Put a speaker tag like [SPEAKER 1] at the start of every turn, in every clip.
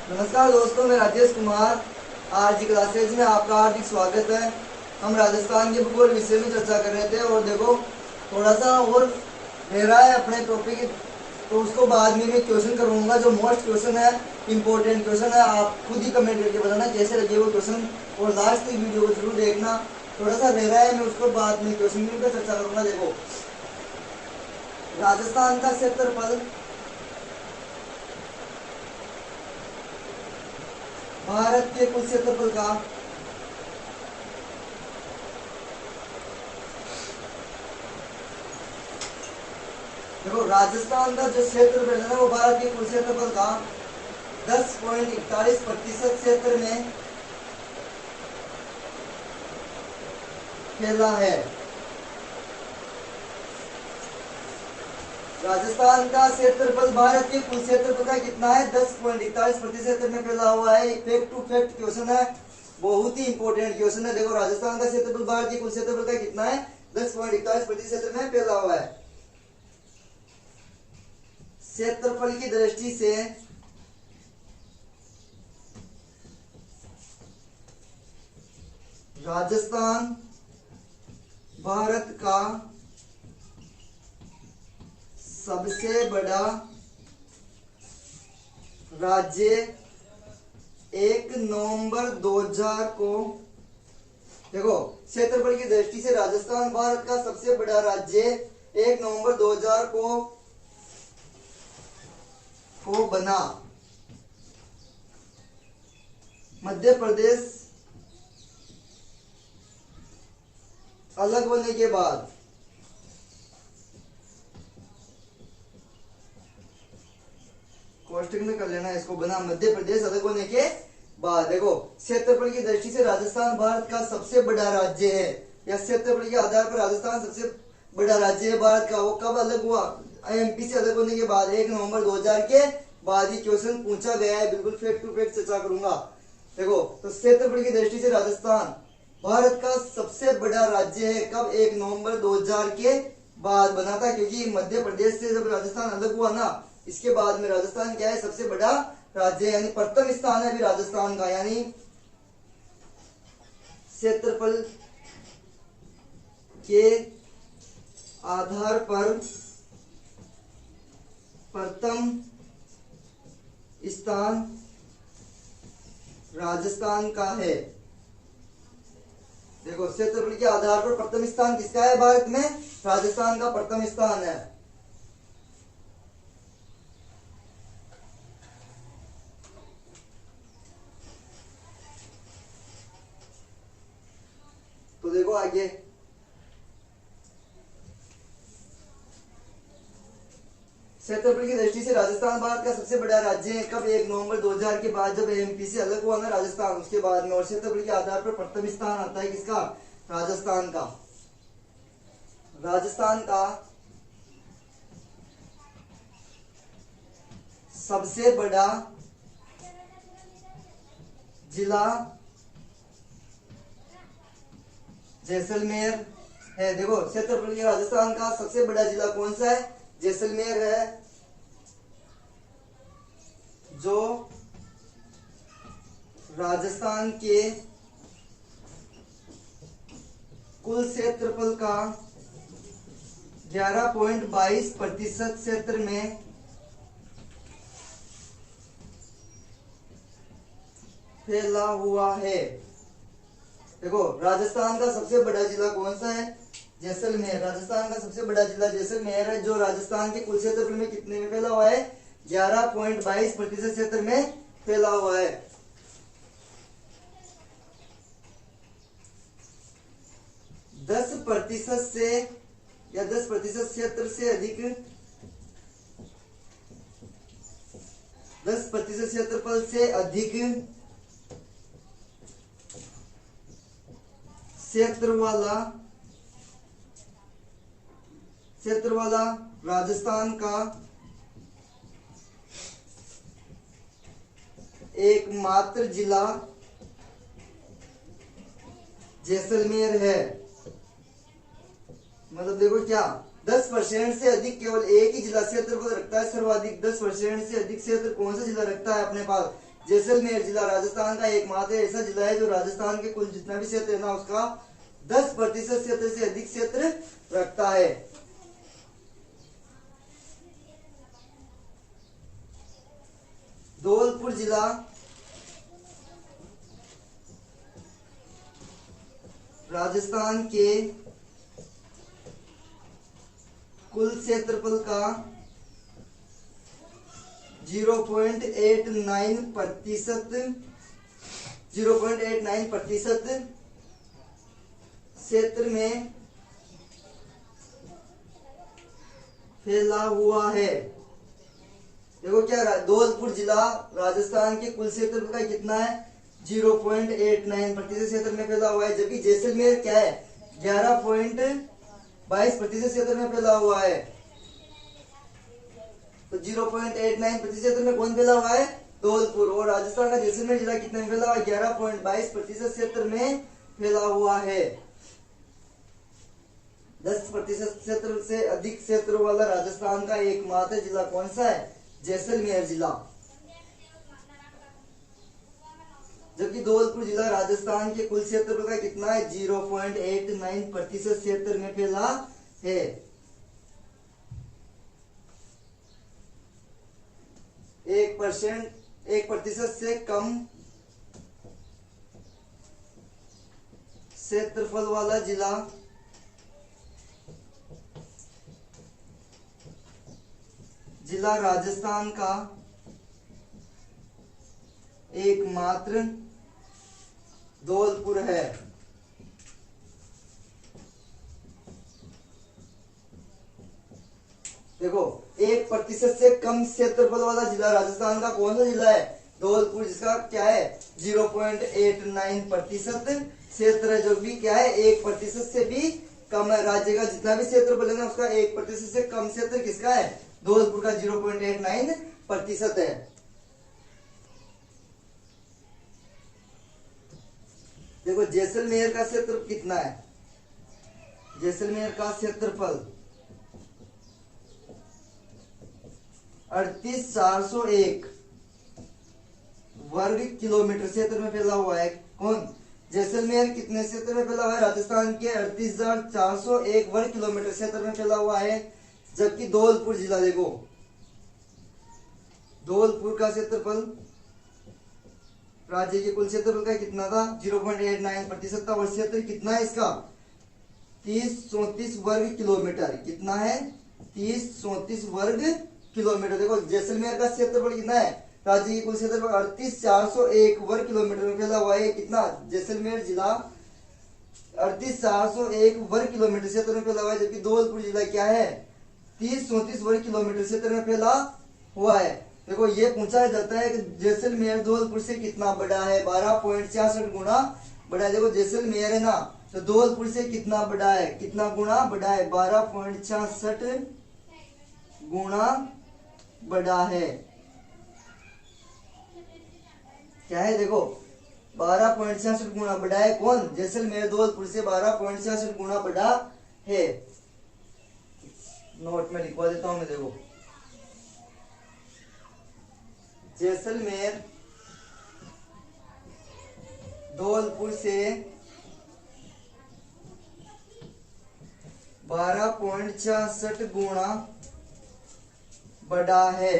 [SPEAKER 1] नमस्कार दोस्तों, मैं राजेश कुमार। आज की क्लासेज में आपका हार्दिक स्वागत है। हम राजस्थान के भूगोल विषय में चर्चा कर रहे थे और देखो थोड़ा सा और रह रहा है अपने टॉपिक, तो उसको बाद में मैं क्वेश्चन करूंगा। जो मोस्ट क्वेश्चन है, इंपॉर्टेंट क्वेश्चन है, आप खुद ही कमेंट करके बताना कैसे लगे वो क्वेश्चन और लास्ट तक वीडियो को जरूर देखना। थोड़ा सा रह रहा है, मैं उसको बाद में क्वेश्चन पर चर्चा करूंगा। देखो राजस्थान का क्षेत्रफल भारत के कुल क्षेत्रफल का देखो राजस्थान का जो क्षेत्रफल है ना, वो भारत के कुल क्षेत्रफल का 10.41% क्षेत्र में फैला है। राजस्थान का क्षेत्रफल भारत के कुल क्षेत्रफल का कितना है? 10.41% में फैला हुआ है। फैक्ट टू फैक्ट क्वेश्चन है, बहुत ही इंपॉर्टेंट क्वेश्चन है। देखो राजस्थान का क्षेत्रफल भारत के कुल क्षेत्रफल का कितना है? 10.41% में फैला हुआ है। क्षेत्रफल की दृष्टि से राजस्थान भारत का सबसे बड़ा राज्य 1 नवंबर 2000 को, देखो क्षेत्रफल की दृष्टि से राजस्थान भारत का सबसे बड़ा राज्य 1 नवंबर 2000 को बना। मध्य प्रदेश अलग होने के बाद कोष्टक में कर लेना इसको, बना मध्य प्रदेश अलग होने के बाद। देखो क्षेत्रफल की दृष्टि से राजस्थान भारत का सबसे बड़ा राज्य है, या क्षेत्रफल के आधार पर राजस्थान सबसे बड़ा राज्य है भारत का। वो कब अलग हुआ? एमपी से अलग होने के बाद 1 नवंबर 2000 के बाद ही क्वेश्चन पूछा गया है। बिल्कुल फैक्ट टू फैक्ट चर्चा करूंगा। देखो तो क्षेत्रफल की दृष्टि से राजस्थान भारत का सबसे बड़ा राज्य है कब? 1 नवंबर 2000 के बाद बना था, क्योंकि मध्य प्रदेश से जब राजस्थान अलग हुआ ना, इसके बाद में राजस्थान क्या है? सबसे बड़ा राज्य, यानी प्रथम स्थान है अभी राजस्थान का, यानी क्षेत्रफल के आधार पर प्रथम स्थान राजस्थान का है। देखो क्षेत्रफल के आधार पर प्रथम स्थान किसका है भारत में? राजस्थान का प्रथम स्थान है। तो देखो आगे क्षेत्रफल की दृष्टि से राजस्थान भारत का सबसे बड़ा राज्य है कब? 1 नवंबर 2000 के बाद, जब एमपी से अलग हुआ ना राजस्थान, उसके बाद में। और क्षेत्रफल के आधार पर प्रथम स्थान आता है किसका? राजस्थान का। राजस्थान का सबसे बड़ा जिला जैसलमेर है। देखो क्षेत्रफल के राजस्थान का सबसे बड़ा जिला कौन सा है? जैसलमेर है, जो राजस्थान के कुल क्षेत्रफल का 11.22% क्षेत्र में फैला हुआ है। देखो राजस्थान का सबसे बड़ा जिला कौन सा है? जैसलमेर। राजस्थान का सबसे बड़ा जिला जैसलमेर है, जो राजस्थान के कुल क्षेत्रफल में कितने में फैला हुआ है? 11.22% क्षेत्र में फैला हुआ है। दस प्रतिशत से या 10% क्षेत्र से अधिक, 10% क्षेत्रफल से अधिक क्षेत्र वाला राजस्थान का एकमात्र जिला जैसलमेर है। मतलब देखो क्या 10% से अधिक केवल एक ही जिला क्षेत्रफल रखता है सर्वाधिक। 10% से अधिक क्षेत्र कौन सा जिला रखता है अपने पास? जैसलमेर जिला राजस्थान का एकमात्र ऐसा जिला है जो राजस्थान के कुल जितना भी क्षेत्र है ना उसका 10% क्षेत्र से अधिक क्षेत्र रखता है। धौलपुर जिला राजस्थान के कुल क्षेत्रफल का 0.89% क्षेत्र में फैला हुआ है। देखो क्या धौलपुर जिला राजस्थान के कुल क्षेत्रफल का कितना है 0.89% क्षेत्र में फैला हुआ है, जबकि जैसलमेर क्या है 11.22% क्षेत्र में फैला हुआ है। तो 0.89% क्षेत्र में कौन फैला हुआ है धौलपुर, और राजस्थान का जैसलमेर जिला कितने में फैला हुआ है 11.22% क्षेत्र में फैला हुआ है। 10% क्षेत्र से अधिक क्षेत्र वाला राजस्थान का एकमात्र जिला कौन सा है जैसलमेर जिला, जबकि धौलपुर जिला राजस्थान के कुल क्षेत्रफल का कितना है 0.89% क्षेत्र में फैला है। 1% से कम क्षेत्रफल वाला जिला राजस्थान का एकमात्र धौलपुर है। देखो 1% से कम क्षेत्रफल वाला जिला राजस्थान का कौन सा जिला है धौलपुर, जिसका क्या है 0.89% क्षेत्र है, जो भी क्या है 1% से भी कम है। राज्य का जितना भी क्षेत्रफल है ना उसका 1% से कम क्षेत्र किसका है धौलपुर का 0.89% है। देखो जैसलमेर का क्षेत्र कितना है, जैसलमेर का क्षेत्रफल 38,401 वर्ग किलोमीटर क्षेत्र में फैला हुआ है। कौन जैसलमेर कितने क्षेत्र में फैला हुआ है राजस्थान के 38,401 वर्ग किलोमीटर क्षेत्र में फैला हुआ है, जबकि धौलपुर जिला देखो धौलपुर का क्षेत्रफल राज्य के कुल क्षेत्रफल का कितना था 0.89% था, और क्षेत्र कितना है इसका 3034 वर्ग किलोमीटर, कितना है 3034 वर्ग किलोमीटर। देखो जैसलमेर का क्षेत्रफल कितना है राज्य की कुल क्षेत्रफल 38,401 वर्ग किलोमीटर में फैला हुआ है। कितना जैसलमेर जिला 38,401 वर्ग किलोमीटर क्षेत्र में फैला हुआ है, जबकि धौलपुर जिला क्या है 3034 वर्ग किलोमीटर क्षेत्र में फैला हुआ है। देखो ये पूछा जाता है कि जैसलमेर धौलपुर से कितना बड़ा है 12.66 गुना बड़ा है। देखो जैसलमेर है ना तो धौलपुर से कितना बड़ा है, कितना गुना बड़ा है 12.66 गुना बड़ा है। क्या है देखो 12.66 गुना बड़ा है, कौन जैसलमेर धौलपुर से 12.66 गुना बड़ा है। नोट में लिखवा देता हूं मैं। देखो जैसलमेर धौलपुर से 12.66 गुना बड़ा है,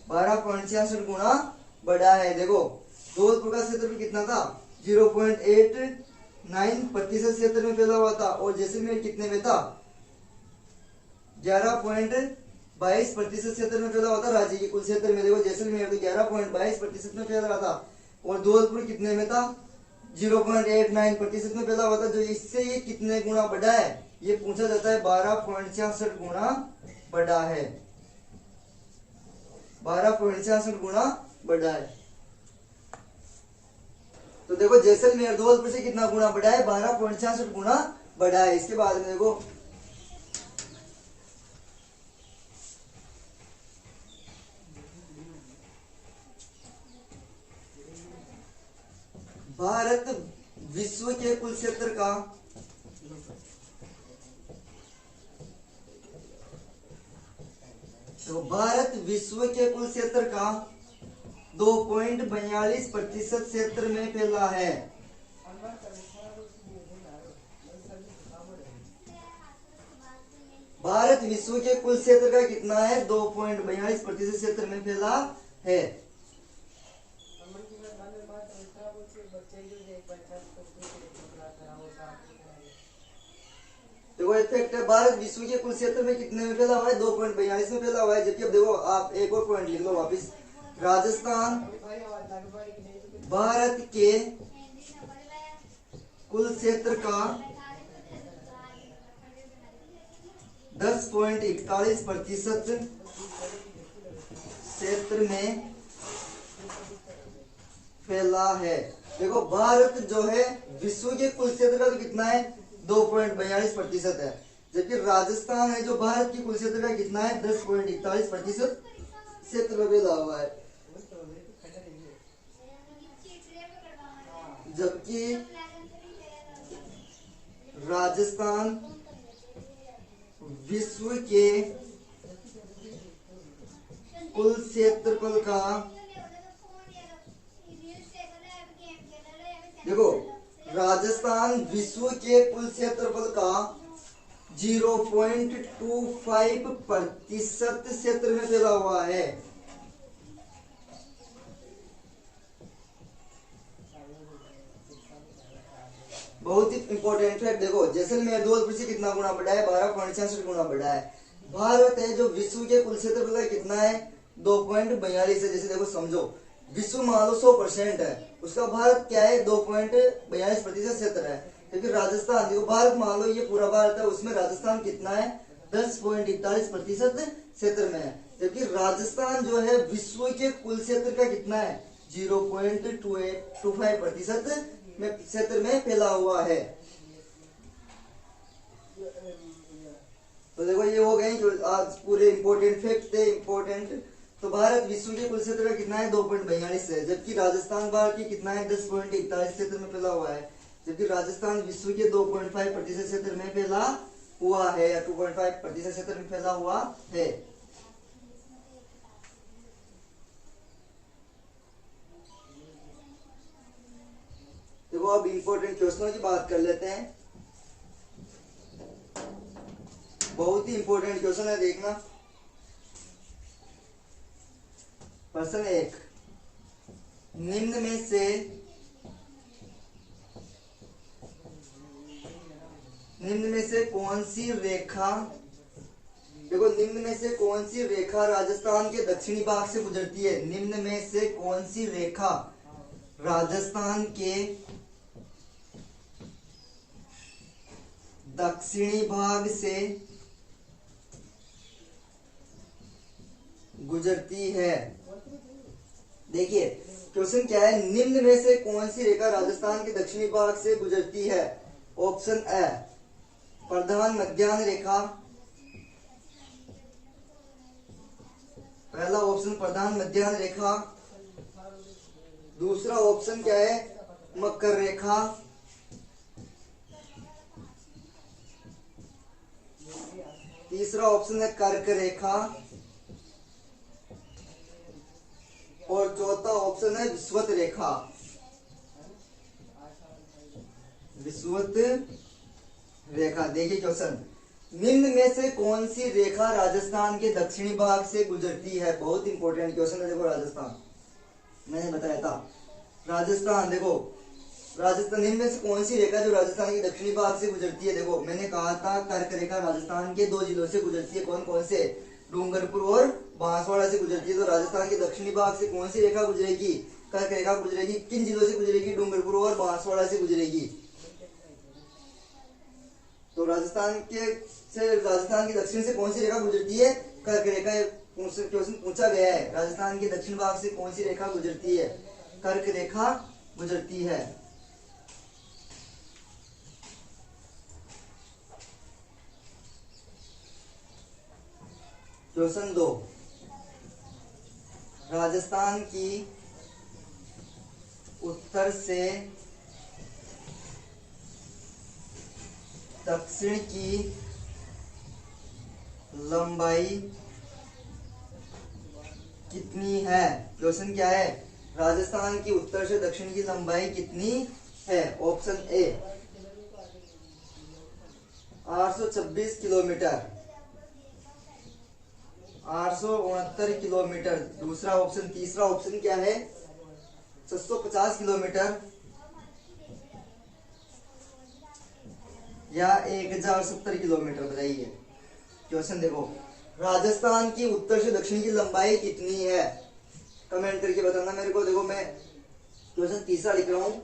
[SPEAKER 1] 12.66 गुना बड़ा है। देखो धौलपुर का क्षेत्रफल कितना था 0.89% क्षेत्र में फैला हुआ था, और जैसलमेर कितने में था 11.22% क्षेत्र में फैला हुआ था राज्य के कुल क्षेत्र में। देखो जैसलमेर तो 11.22% में फैल रहा था, और धौलपुर कितने में था 0.89% में फैला हुआ था। जो इससे ये कितने गुना बड़ा है ये पूछा जाता है 12.66 गुना बड़ा है, 12.66 गुना बड़ा है। तो देखो जैसलमेर धौलपुर से कितना गुना बड़ा है 12.66 गुना बड़ा है। इसके बाद में देखो भारत विश्व के कुल क्षेत्र का तो भारत विश्व के कुल क्षेत्र का 2.42% क्षेत्र में फैला है। भारत विश्व के कुल क्षेत्र का कितना है? 2.42% क्षेत्र में फैला है। देखो इफेक्ट है, भारत विश्व के कुल क्षेत्र में कितने में फैला हुआ है? 2.42 में फैला हुआ है। जबकि अब देखो आप एक और पॉइंट लिख लो वापिस, राजस्थान भारत के कुल क्षेत्र का 10.41% क्षेत्र में फैला है। देखो भारत जो है विश्व के कुल क्षेत्र का तो कितना है? 2.42% है। जबकि राजस्थान है जो भारत की कुल क्षेत्र का कितना है? 10.41% क्षेत्र में फैला हुआ है। जबकि राजस्थान विश्व के कुल क्षेत्रफल का, देखो राजस्थान विश्व के कुल क्षेत्रफल का 0.25% क्षेत्र में फैला हुआ है। बहुत ही इंपॉर्टेंट फैक्ट, देखो जैसलमेर धौलपुर से कितना गुना बड़ा है? 12.66 गुना बड़ा है। भारत है जो विश्व के कुल क्षेत्रफल का कितना है? 2.42 है। जैसे देखो समझो, विश्व मान लो 100% है, उसका भारत क्या है? 2.42% क्षेत्र है। क्योंकि राजस्थान, देखो भारत मान लो ये पूरा भारत है, उसमें राजस्थान कितना है? 10.41% क्षेत्र में है। जबकि राजस्थान जो है विश्व के कुल क्षेत्र का कितना है? 0.25% में क्षेत्र में फैला हुआ है। तो देखो ये हो गए जो आज पूरे इंपॉर्टेंट फैक्ट थे, इंपॉर्टेंट। तो भारत विश्व के कुल क्षेत्र का कितना है? 2.42 है। जबकि राजस्थान भारत की कितना है? 10.41 क्षेत्र में फैला हुआ है। जबकि राजस्थान विश्व के 2.5% क्षेत्र में फैला हुआ है, या 2.5% क्षेत्र में फैला हुआ है। देखो अब इंपॉर्टेंट क्वेश्चनों की बात कर लेते हैं। बहुत ही इंपॉर्टेंट क्वेश्चन है, देखना। प्रश्न 1, निम्न में से कौन सी रेखा, देखो निम्न में से कौन सी रेखा राजस्थान के दक्षिणी भाग से गुजरती है? निम्न में से कौन सी रेखा राजस्थान के दक्षिणी भाग से गुजरती है? देखिए क्वेश्चन क्या है, निम्न में से कौन सी रेखा राजस्थान के दक्षिणी भाग से गुजरती है? ऑप्शन ए प्रधान मध्याह्न रेखा, पहला ऑप्शन प्रधान मध्याह्न रेखा। दूसरा ऑप्शन क्या है? मकर रेखा। तीसरा ऑप्शन है कर्क रेखा। और चौथा ऑप्शन है विषुवत रेखा। विषुवत रेखा। देखिए क्वेश्चन, निम्न में से कौन सी रेखा राजस्थान के दक्षिणी भाग से गुजरती है? बहुत इंपॉर्टेंट क्वेश्चन है। देखो राजस्थान मैंने बताया था, राजस्थान देखो राजस्थान, निम्न में से कौन सी रेखा जो राजस्थान के दक्षिणी भाग से गुजरती है? देखो मैंने कहा था कर्क रेखा राजस्थान के 2 जिलों से गुजरती है। कौन कौन से? डूंगरपुर और बांसवाड़ा से गुजरती है। तो राजस्थान के दक्षिणी भाग से कौन सी रेखा गुजरेगी? कर्क रेखा गुजरेगी। किन जिलों से गुजरेगी? डूंगरपुर और बांसवाड़ा से गुजरेगी। तो राजस्थान के दक्षिण से कौन सी रेखा गुजरती है? कर्क रेखा। क्वेश्चन पूछा गया है, राजस्थान के दक्षिण भाग से कौन सी रेखा गुजरती है? कर्क रेखा गुजरती है। क्वेश्चन 2, राजस्थान की उत्तर से दक्षिण की लंबाई कितनी है? क्वेश्चन क्या है, राजस्थान की उत्तर से दक्षिण की लंबाई कितनी है? ऑप्शन ए 826 किलोमीटर, 869 किलोमीटर। दूसरा ऑप्शन, तीसरा ऑप्शन क्या है? 650 किलोमीटर या 1070 किलोमीटर, बताइए। क्वेश्चन देखो, राजस्थान की उत्तर से दक्षिण की लंबाई कितनी है? कमेंट करके बताना मेरे को। देखो मैं क्वेश्चन तीसरा लिख रहा हूं।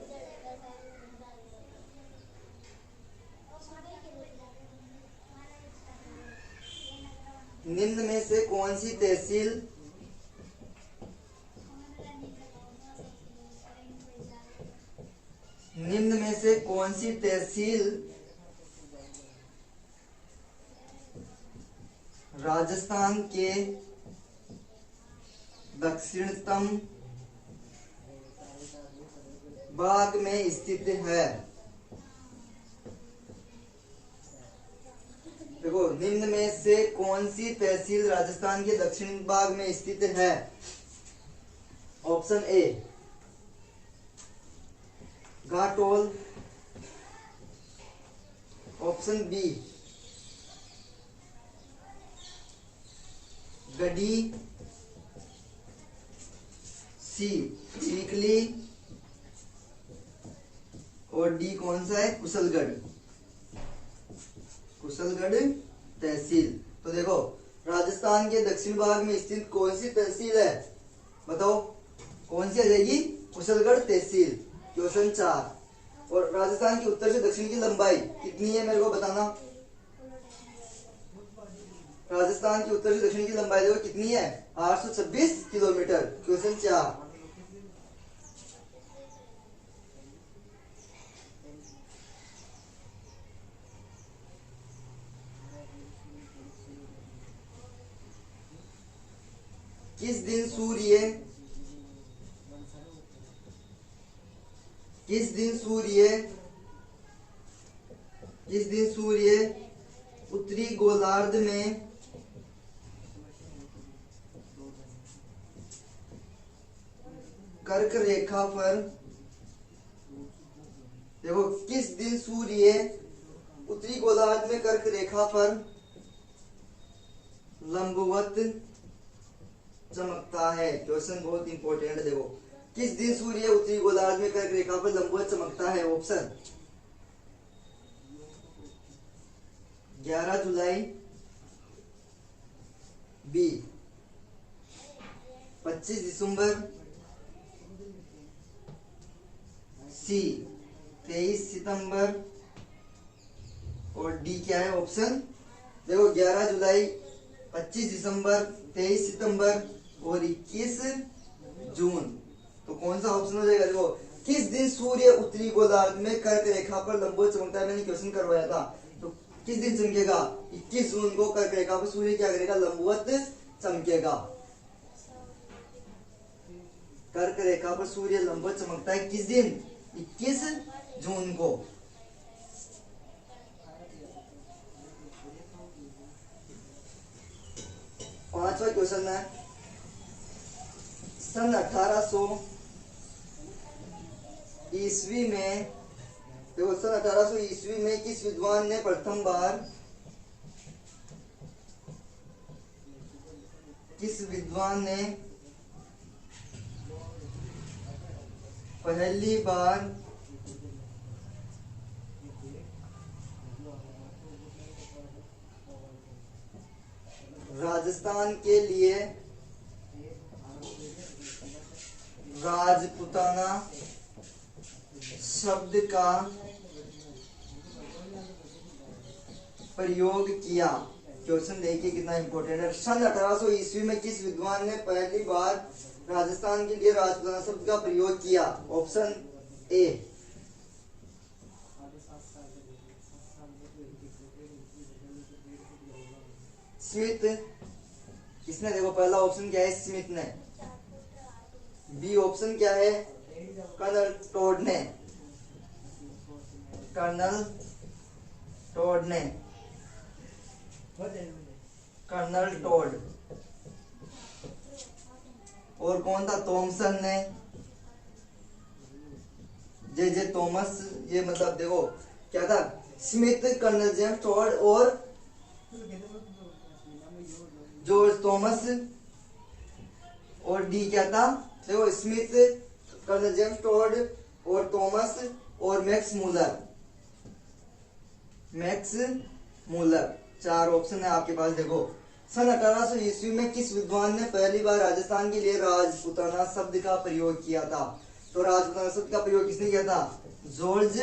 [SPEAKER 1] निम्न में से कौन सी तहसील निम्न में से कौन सी तहसील राजस्थान के दक्षिणतम भाग में स्थित है? देखो, निम्न में से कौन सी तहसील राजस्थान के दक्षिण भाग में स्थित है? Option A Ghatol, option B Garhi, C Chikhli और डी कौन सा है? कुशलगढ़। कुशलगढ़ तहसील। तो देखो, राजस्थान के दक्षिण भाग में स्थित कौन सी तहसील है? बताओ कौन सी आ जाएगी? कुशलगढ़ तहसील। क्वेश्चन 4, और राजस्थान की उत्तर से दक्षिण की लंबाई कितनी है मेरे को बताना। राजस्थान की उत्तर से दक्षिण की लंबाई देखो कितनी है? 826 किलोमीटर। क्वेश्चन 4, किस दिन सूर्य उत्तरी गोलार्ध में कर्क रेखा पर, देखो किस दिन सूर्य उत्तरी गोलार्ध में कर्क रेखा पर लंबवत चमकता है? क्वेश्चन बहुत इंपॉर्टेंट। देखो, किस दिन सूर्य उत्तरी गोलार्ध में कर्क रेखा पर लंबवत चमकता है? ऑप्शन 11 जुलाई, बी 25 दिसंबर, सी 23 सितंबर और डी क्या है? ऑप्शन देखो 11 जुलाई, 25 दिसंबर, 23 सितंबर और 21 जून। तो कौन सा ऑप्शन हो जाएगा? देखो, किस दिन सूर्य उत्तरी गोलार्ध में कर्क रेखा पर लंबवत चमकता है, मैंने क्वेश्चन करवाया था। तो किस दिन चमकेगा? 21 जून को कर्क रेखा पर सूर्य क्या करेगा? लंबवत चमकेगा। कर्क रेखा पर सूर्य लंबवत चमकता है किस दिन? 21 जून को। पांचवा क्वेश्चन है, सन 1800 ईस्वी में, देखो सन 1800 ईस्वी में किस विद्वान ने प्रथम बार पहली बार राजस्थान के लिए राजपुताना शब्द का प्रयोग किया? क्वेश्चन देखिए कितना इंपॉर्टेंट है। सन 1800 ईस्वी में किस विद्वान ने पहली बार राजस्थान के लिए राजपुताना शब्द का प्रयोग किया? Option A Smith. किसने? देखो पहला ऑप्शन क्या है? स्मिथ ने। बी ऑप्शन क्या है? कर्नल टोड ने। Colonel Tod. और कौन था? थॉमसन ने। जे जे थॉमस, ये मतलब देखो क्या था, स्मिथ, कर्नल जेम्स टॉड और जॉर्ज थॉमस, और डी क्या था, देखो स्मिथ, कर्नल जेम्स टॉड और थॉमस और मैक्स मूलर, मैक्स मूलर, चार ऑप्शन है आपके पास। देखो सन 1800 ईस्वी में किस विद्वान ने पहली बार राजस्थान के लिए राजपुताना शब्द का प्रयोग किया था? तो राजपुताना शब्द का प्रयोग किसने किया था? जॉर्ज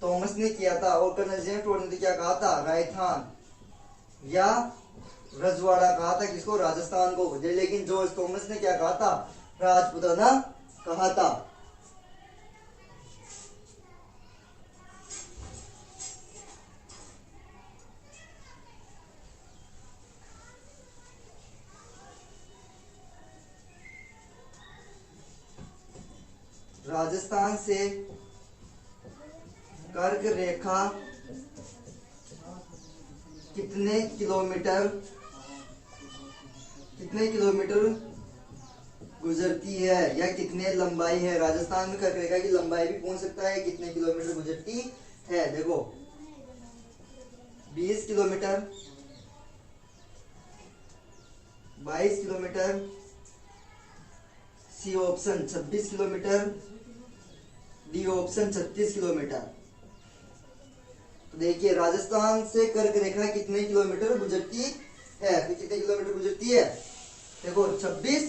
[SPEAKER 1] थॉमस ने किया था। और कर्नल जेम्स टॉड ने क्या कहा था? राजस्थान या रजवाड़ा कहा था, किसको? राजस्थान को। लेकिन जॉर्ज थॉमस ने क्या कहा था? राजपुताना कहा था। राजस्थान से कर्क रेखा कितने किलोमीटर गुजरती है या कितने लंबाई है? राजस्थान में कर्क रेखा की लंबाई भी पूछ सकता है, कितने किलोमीटर गुजरती है। देखो 20 kilometre, 22 kilometre, C option 26 kilometre, D option 36 kilometre. तो देखिए राजस्थान से कर्क रेखा कितने किलोमीटर गुजरती है? तो कितने किलोमीटर गुजरती है? देखो 26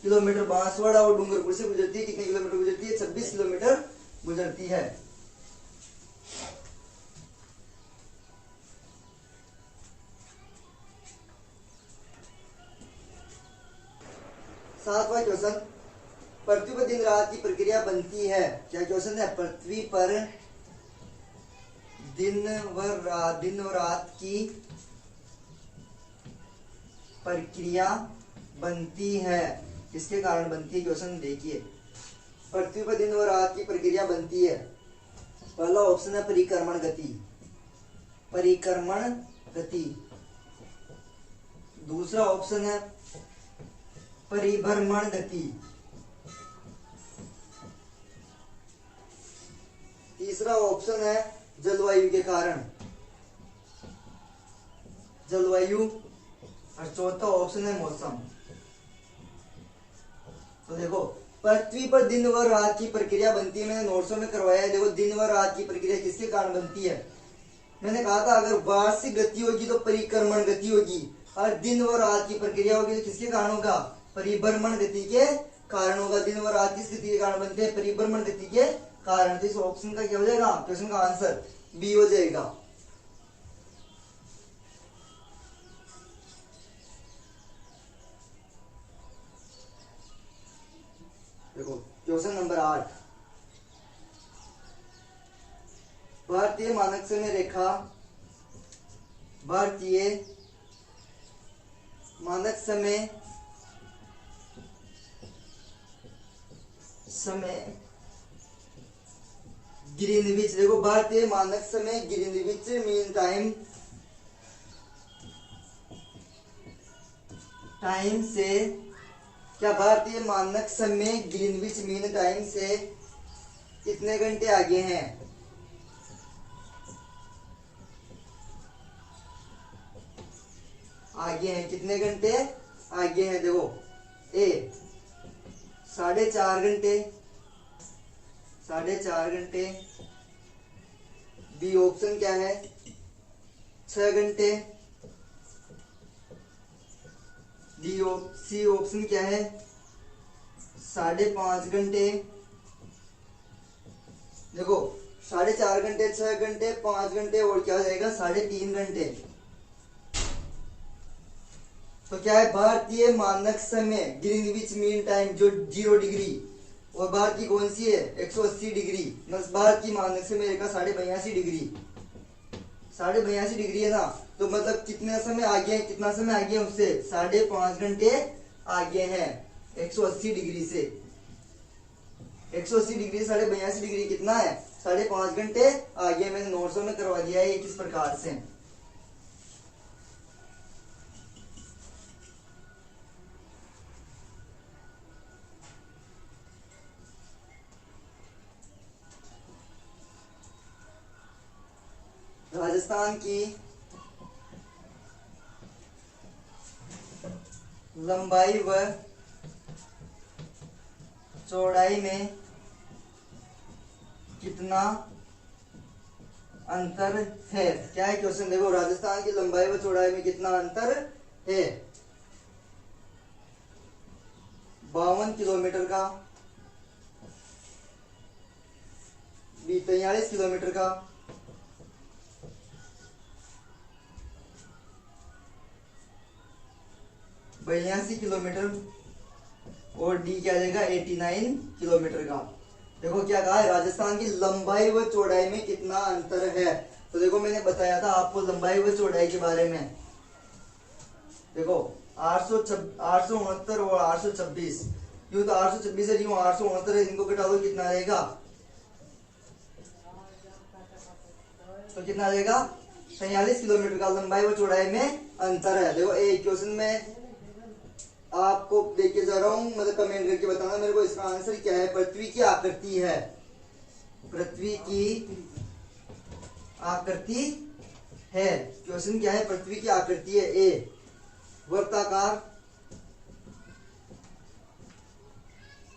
[SPEAKER 1] किलोमीटर बांसवाड़ा और डूंगरपुर से गुजरती है। कितने किलोमीटर गुजरती है? 26 किलोमीटर गुजरती है। सातवां क्वेश्चन, पृथ्वी पर दिन रात की प्रक्रिया बनती है। क्या क्वेश्चन है? पृथ्वी पर दिन व रात की प्रक्रिया बनती है, किसके कारण बनती है? क्वेश्चन देखिए, पृथ्वी पर दिन व रात की प्रक्रिया बनती है। पहला ऑप्शन है परिक्रमण गति, परिक्रमण गति। दूसरा ऑप्शन है परिभ्रमण गति। तीसरा ऑप्शन है जलवायु के कारण, जलवायु। और चौथा ऑप्शन है मौसम। तो देखो पृथ्वी पर दिन व रात की प्रक्रिया बनती है, मैंने नोट्सों में करवाया है। देखो दिन व रात की प्रक्रिया किसके कारण बनती है? मैंने कहा था अगर वार्षिक गति होगी तो परिक्रमण गति होगी, और दिन व रात की प्रक्रिया होगी तो किसके कारण होगा? परिभ्रमण गति के कारण होगा। दिन व रात किस गति के कारण बनते हैं? परिभ्रमण गति के कारण। तो इस ऑप्शन का क्या हो जाएगा? क्वेश्चन का आंसर बी हो जाएगा। देखो क्वेश्चन नंबर 8, भारतीय मानक समय रेखा, भारतीय मानक समय ग्रीनविच। देखो भारतीय मानक समय ग्रीनविच मीन टाइम से, क्या भारतीय मानक समय ग्रीनविच मीन टाइम से कितने घंटे आगे हैं? आगे हैं, कितने घंटे आगे हैं? देखो ए 4.5 घंटे, 4.5 घंटे। बी ऑप्शन क्या है? 6 घंटे। सी ऑप्शन क्या है? 5.5 घंटे। देखो 4.5 घंटे, 6 घंटे, 5 घंटे और क्या हो जाएगा? 3.5 घंटे। तो क्या है? भारतीय मानक समय ग्रीनविच मीन टाइम जो 0 डिग्री, और भारत की कौन सी है? 180 डिग्री। भारत की मानक समय रेखा 82.5 डिग्री, 82.5 डिग्री है ना। तो मतलब कितने समय आगे हैं? कितना समय आगे है उससे? 5.5 घंटे आगे हैं 180 डिग्री से। 180 डिग्री से 82.5 डिग्री कितना है? 5.5 घंटे आगे। मैंने नोट्सों में करवा दिया है ये किस प्रकार से। राजस्थान की लंबाई व चौड़ाई में कितना अंतर है। क्या है क्वेश्चन, देखो राजस्थान की लंबाई व चौड़ाई में कितना अंतर है। 52 किलोमीटर का, 43 किलोमीटर का, 82 किलोमीटर और डी क्या आ जाएगा 89 किलोमीटर का। देखो क्या कहा है, राजस्थान की लंबाई व चौड़ाई में कितना अंतर है। तो देखो मैंने बताया था आपको लंबाई व चौड़ाई के बारे में। देखो 869 और 826, यूं तो 826 है, यूं 869 है, इनको घटा दो कितना रहेगा, तो कितना रहेगा 43 किलोमीटर का लंबाई व चौड़ाई में अंतर है। देखो एक क्वेश्चन में आपको देख के जा रहा हूं, मतलब कमेंट करके बताना मेरे को इसका आंसर क्या है। पृथ्वी की आकृति है, पृथ्वी की आकृति है, क्वेश्चन क्या है, पृथ्वी की आकृति है। ए वर्ताकार,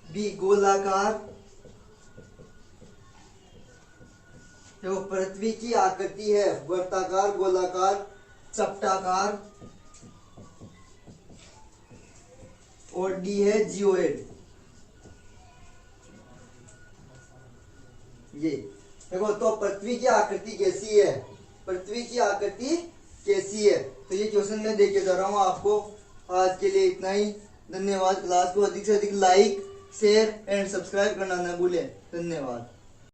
[SPEAKER 1] बी गोलाकार। देखो पृथ्वी की आकृति है वर्ताकार, गोलाकार, चपटाकार और डी है जियोइड। ये देखो, तो पृथ्वी की आकृति कैसी है, पृथ्वी की आकृति कैसी है, तो ये क्वेश्चन मैं देके जा रहा हूं आपको। आज के लिए इतना ही, धन्यवाद। क्लास को अधिक से अधिक लाइक, शेयर एंड सब्सक्राइब करना न भूलें। धन्यवाद।